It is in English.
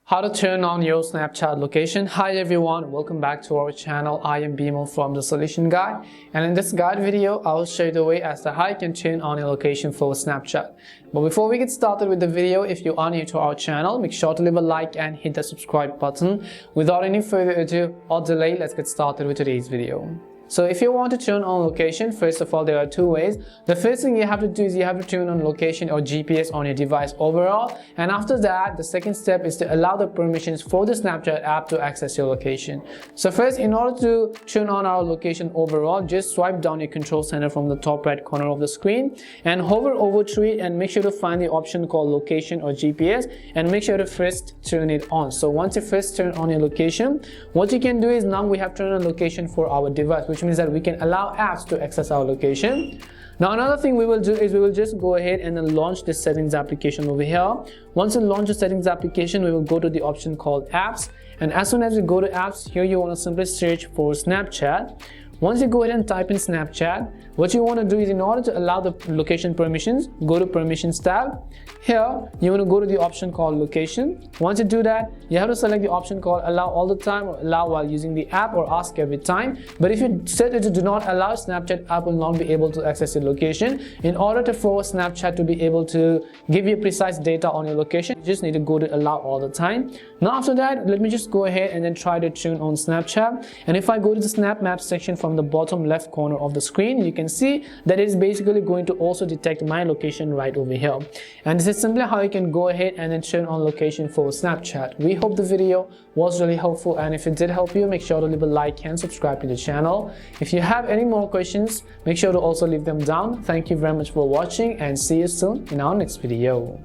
How to turn on your Snapchat location. Hi everyone, welcome back to our channel. I am Bimal from The Solution Guide, and in this guide video I will show you the way as to how you can turn on your location for Snapchat. But before we get started with the video, if you are new to our channel, make sure to leave a like and hit the subscribe button. Without any further ado or delay, let's get started with today's video. So if you want to turn on location, first of all, there are two ways. The first thing you have to do is you have to turn on location or GPS on your device overall, and after that the second step is to allow the permissions for the Snapchat app to access your location. So first, in order to turn on our location overall, just swipe down your control center from the top right corner of the screen and hover over to it and make sure to find the option called location or GPS and make sure to first turn it on. So once you first turn on your location, what you can do is now we have turned on location for our device, which means that we can allow apps to access our location. Now another thing we will do is we will just go ahead and then launch the settings application over here. Once you launch the settings application, we will go to the option called apps, and as soon as you go to apps, here you want to simply search for Snapchat. Once you go ahead and type in Snapchat, what you want to do is, in order to allow the location permissions, go to permissions tab. Here you want to go to the option called location. Once you do that, you have to select the option called allow all the time or allow while using the app or ask every time. But if you set it to do not allow, Snapchat app will not be able to access your location. In order for Snapchat to be able to give you precise data on your location, you just need to go to allow all the time. Now after that, let me just go ahead and then try to turn on Snapchat, and if I go to the Snap Map section from the bottom left corner of the screen, you can see that it is basically going to also detect my location right over here. And this is simply how you can go ahead and then turn on location for Snapchat. We hope the video was really helpful, and if it did help you, make sure to leave a like and subscribe to the channel. If you have any more questions, make sure to also leave them down. Thank you very much for watching, and see you soon in our next video.